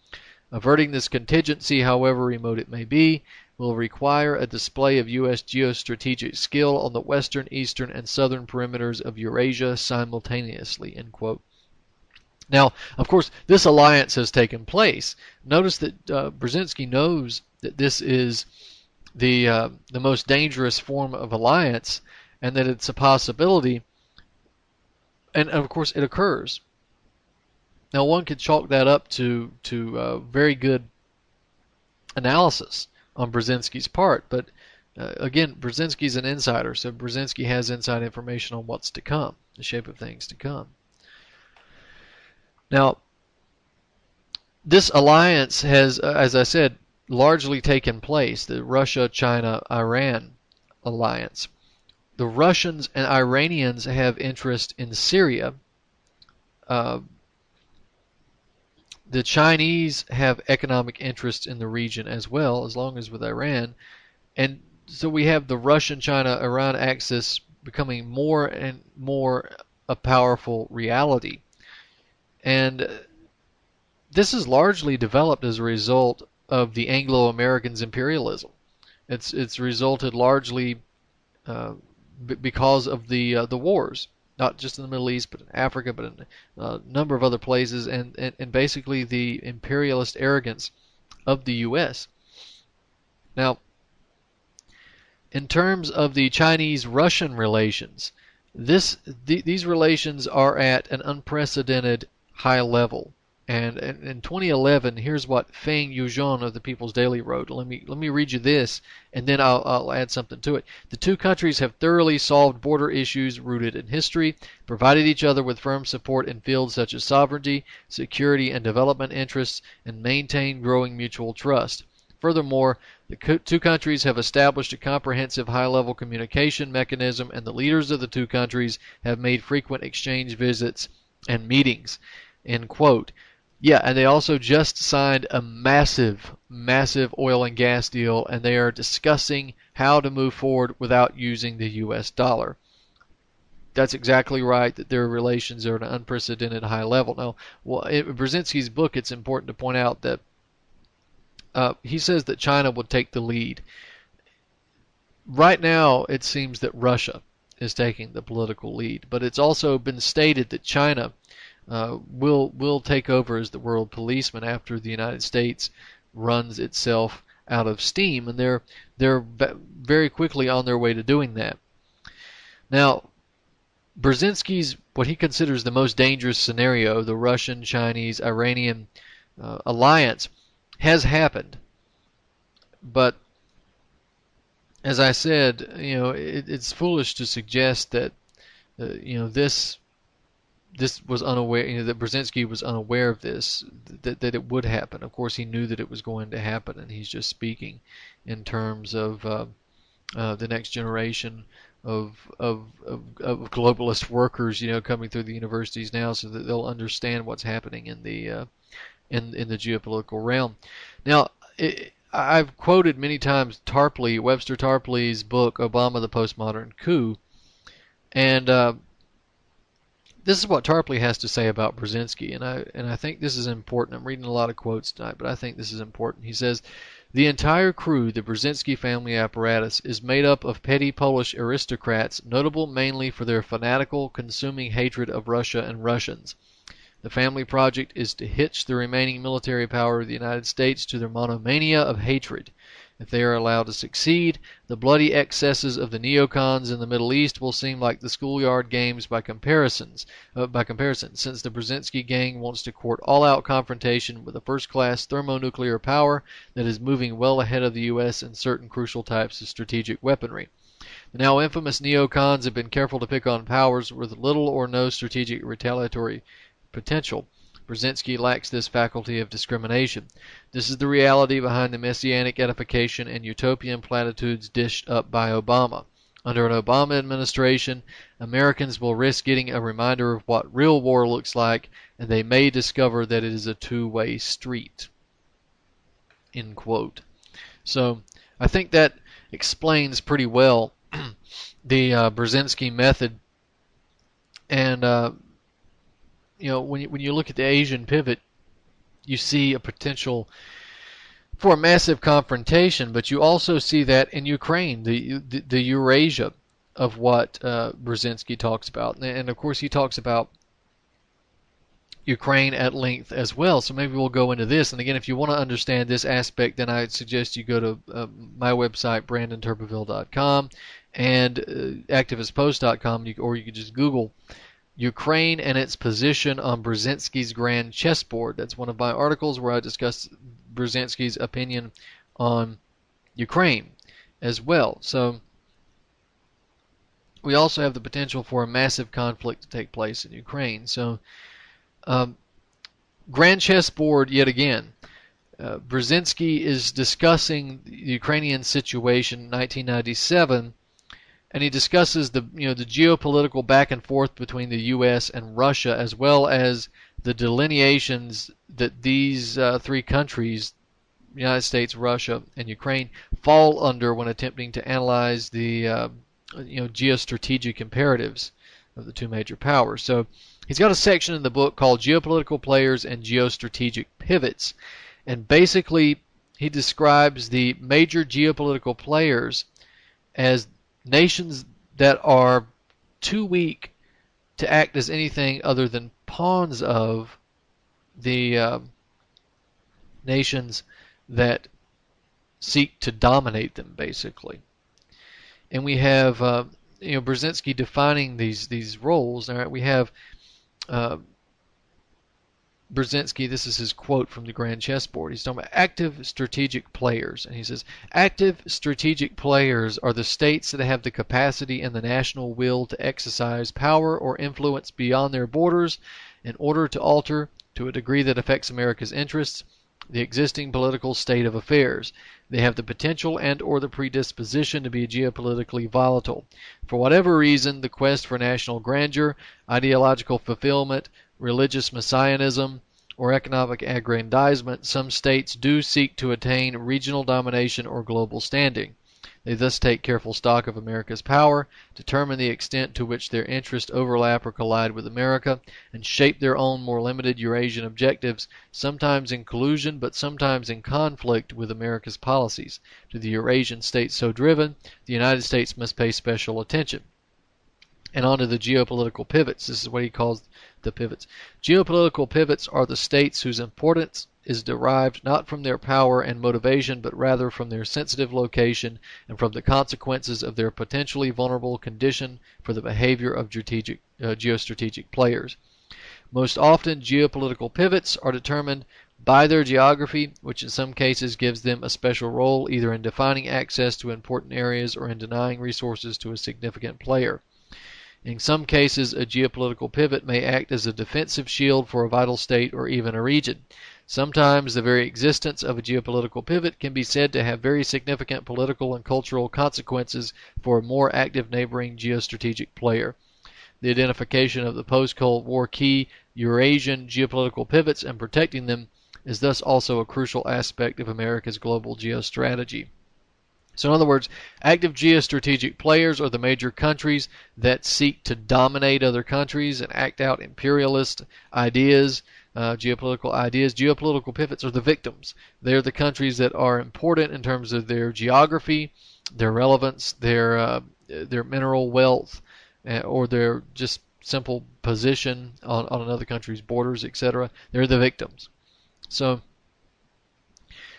Averting this contingency, however remote it may be, will require a display of U.S. geostrategic skill on the western, eastern, and southern perimeters of Eurasia simultaneously. End quote. Now, of course, this alliance has taken place. Notice that Brzezinski knows that this is the most dangerous form of alliance, and that it's a possibility, and of course it occurs. Now, one could chalk that up to very good analysis on Brzezinski's part, but again, Brzezinski's an insider, so Brzezinski has inside information on what's to come, the shape of things to come. Now, this alliance has, as I said, largely taken place, the Russia-China-Iran alliance. The Russians and Iranians have interest in Syria. The Chinese have economic interest in the region as well, as long as with Iran. And so we have the Russian-China-Iran axis becoming more and more a powerful reality. And this is largely developed as a result of the Anglo-Americans' imperialism. It's resulted largely because of the wars, not just in the Middle East, but in Africa, but in a number of other places, and basically the imperialist arrogance of the U.S. Now, in terms of the Chinese-Russian relations, these relations are at an unprecedented high level. And in 2011, here's what Feng Yuzhong of the People's Daily wrote. Let me read you this, and then I'll add something to it. The two countries have thoroughly solved border issues rooted in history, provided each other with firm support in fields such as sovereignty, security, and development interests, and maintained growing mutual trust. Furthermore, the two countries have established a comprehensive high-level communication mechanism, and the leaders of the two countries have made frequent exchange visits and meetings. End quote. Yeah, and they also just signed a massive, massive oil and gas deal, and they are discussing how to move forward without using the U.S. dollar. That's exactly right, that their relations are at an unprecedented high level. Now, well, in Brzezinski's book, it's important to point out that he says that China will take the lead. Right now, it seems that Russia is taking the political lead, but it's also been stated that China will take over as the world policeman after the United States runs itself out of steam, and they're very quickly on their way to doing that. Now, Brzezinski's what he considers the most dangerous scenario, the Russian, Chinese, Iranian alliance, has happened, but as I said, it's foolish to suggest that this was unaware, that Brzezinski was unaware of this, that it would happen. Of course, he knew that it was going to happen, and he's just speaking in terms of the next generation of globalist workers, coming through the universities now, so that they'll understand what's happening in the in the geopolitical realm. Now, I've quoted many times Webster Tarpley's book, Obama: The Postmodern Coup, and this is what Tarpley has to say about Brzezinski, and I think this is important. I'm reading a lot of quotes tonight, but I think this is important. He says, "The entire crew, the Brzezinski family apparatus, is made up of petty Polish aristocrats, notable mainly for their fanatical, consuming hatred of Russia and Russians. The family project is to hitch the remaining military power of the United States to their monomania of hatred. If they are allowed to succeed, the bloody excesses of the neocons in the Middle East will seem like the schoolyard games by comparison, since the Brzezinski gang wants to court all-out confrontation with a first-class thermonuclear power that is moving well ahead of the U.S. in certain crucial types of strategic weaponry. The now infamous neocons have been careful to pick on powers with little or no strategic retaliatory potential. Brzezinski lacks this faculty of discrimination. This is the reality behind the messianic edification and utopian platitudes dished up by Obama. Under an Obama administration, Americans will risk getting a reminder of what real war looks like, and they may discover that it is a two-way street." End quote. So I think that explains pretty well the Brzezinski method. And when you look at the Asian pivot, you see a potential for a massive confrontation, but you also see that in Ukraine, the Eurasia of what Brzezinski talks about. And of course, he talks about Ukraine at length as well. So maybe we'll go into this. And again, if you want to understand this aspect, then I'd suggest you go to my website, brandonturbeville.com, and activistpost.com, or you could just Google Ukraine and its position on Brzezinski's grand chessboard. That's one of my articles where I discuss Brzezinski's opinion on Ukraine as well. So we also have the potential for a massive conflict to take place in Ukraine. So grand chessboard yet again. Brzezinski is discussing the Ukrainian situation in 1997, and he discusses the geopolitical back and forth between the U.S. and Russia, as well as the delineations that these three countries, the United States, Russia, and Ukraine, fall under when attempting to analyze the geostrategic imperatives of the two major powers. So he's got a section in the book called Geopolitical Players and Geostrategic Pivots, and basically he describes the major geopolitical players as nations that are too weak to act as anything other than pawns of the nations that seek to dominate them, basically. And we have Brzezinski defining these roles. All right, we have Brzezinski, this is his quote from the Grand Chessboard. He's talking about active strategic players. And he says, active strategic players are the states that have the capacity and the national will to exercise power or influence beyond their borders in order to alter, to a degree that affects America's interests, the existing political state of affairs. They have the potential and or the predisposition to be geopolitically volatile. For whatever reason, the quest for national grandeur, ideological fulfillment, religious messianism, or economic aggrandizement, some states do seek to attain regional domination or global standing. They thus take careful stock of America's power, determine the extent to which their interests overlap or collide with America, and shape their own more limited Eurasian objectives, sometimes in collusion but sometimes in conflict with America's policies. To the Eurasian states so driven, the United States must pay special attention. And on to the geopolitical pivots. This is what he calls the pivots. Geopolitical pivots are the states whose importance is derived not from their power and motivation, but rather from their sensitive location and from the consequences of their potentially vulnerable condition for the behavior of geostrategic players. Most often, geopolitical pivots are determined by their geography, which in some cases gives them a special role either in defining access to important areas or in denying resources to a significant player. In some cases, a geopolitical pivot may act as a defensive shield for a vital state or even a region. Sometimes the very existence of a geopolitical pivot can be said to have very significant political and cultural consequences for a more active neighboring geostrategic player. The identification of the post-Cold War key Eurasian geopolitical pivots and protecting them is thus also a crucial aspect of America's global geostrategy. So in other words, active geostrategic players are the major countries that seek to dominate other countries and act out imperialist ideas, geopolitical ideas. Geopolitical pivots are the victims. They're the countries that are important in terms of their geography, their relevance, their mineral wealth, or their just simple position on another country's borders, etc. They're the victims. So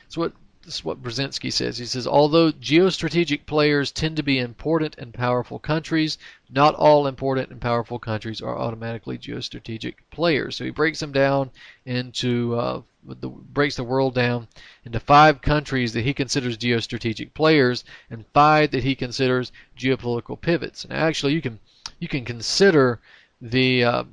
this is what Brzezinski says. He says, although geostrategic players tend to be important and powerful countries, not all important and powerful countries are automatically geostrategic players. So he breaks them down into breaks the world down into 5 countries that he considers geostrategic players and 5 that he considers geopolitical pivots. And actually, you can consider the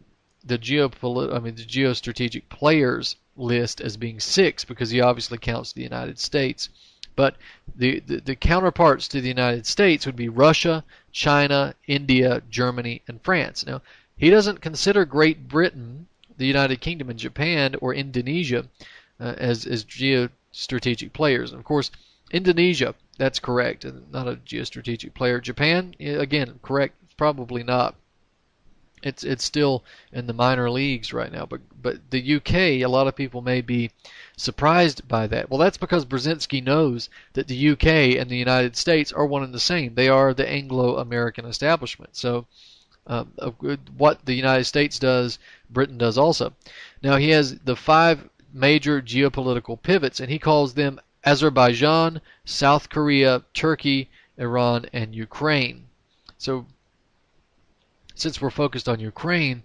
geostrategic players list as being 6 because he obviously counts the United States. But the counterparts to the United States would be Russia, China, India, Germany, and France. Now, he doesn't consider Great Britain, the United Kingdom, and Japan or Indonesia as geostrategic players. And of course, Indonesia, that's correct, not a geostrategic player. Japan, again, correct, probably not. It's still in the minor leagues right now, but the UK, a lot of people may be surprised by that. Well, that's because Brzezinski knows that the UK and the United States are one and the same. They are the Anglo-American establishment. So what the United States does, Britain does also. Now he has the 5 major geopolitical pivots, and he calls them Azerbaijan, South Korea, Turkey, Iran, and Ukraine. So since we're focused on Ukraine,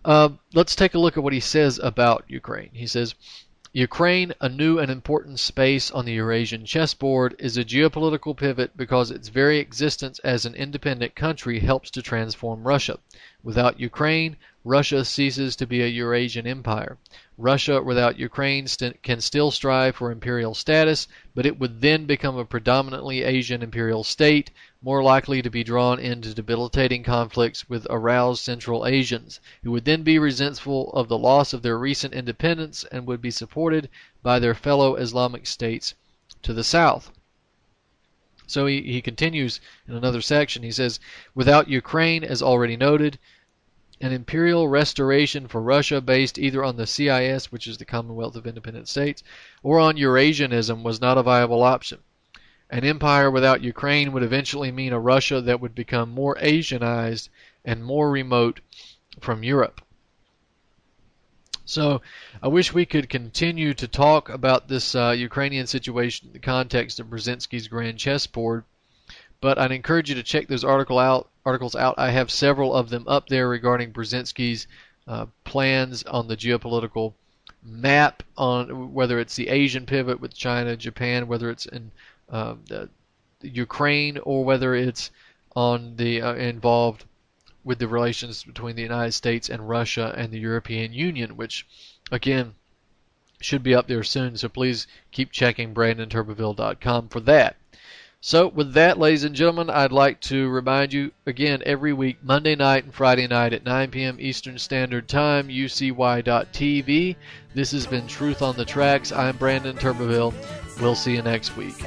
let's take a look at what he says about Ukraine. He says, Ukraine, a new and important space on the Eurasian chessboard, is a geopolitical pivot because its very existence as an independent country helps to transform Russia. Without Ukraine, Russia ceases to be a Eurasian empire. Russia without Ukraine can still strive for imperial status, but it would then become a predominantly Asian imperial state, more likely to be drawn into debilitating conflicts with aroused Central Asians, who would then be resentful of the loss of their recent independence and would be supported by their fellow Islamic states to the south. So he continues in another section. He says, without Ukraine, as already noted, an imperial restoration for Russia based either on the CIS, which is the Commonwealth of Independent States, or on Eurasianism was not a viable option. An empire without Ukraine would eventually mean a Russia that would become more Asianized and more remote from Europe. So I wish we could continue to talk about this Ukrainian situation in the context of Brzezinski's grand chessboard, but I'd encourage you to check those articles out. I have several of them up there regarding Brzezinski's plans on the geopolitical map, on whether it's the Asian pivot with China, Japan, whether it's in the Ukraine, or whether it's on the involved with the relations between the United States and Russia and the European Union, which again should be up there soon. So please keep checking BrandonTurbeville.com for that. So with that, ladies and gentlemen, I'd like to remind you again every week, Monday night and Friday night at 9 p.m. Eastern Standard Time, UCY.TV. This has been Truth on the Tracks. I'm Brandon Turbeville. We'll see you next week.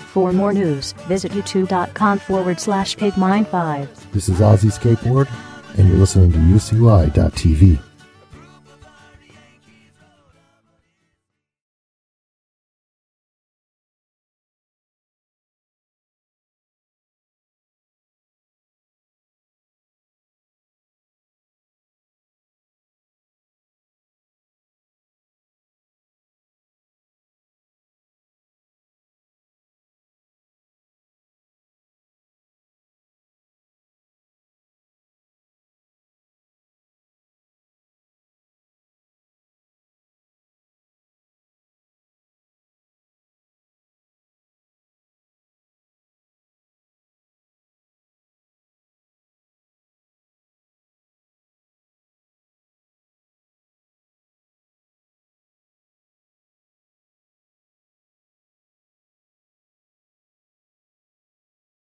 For more news, visit youtube.com/pigmind5. This is Ozzy Skateboard, and you're listening to UCY.TV.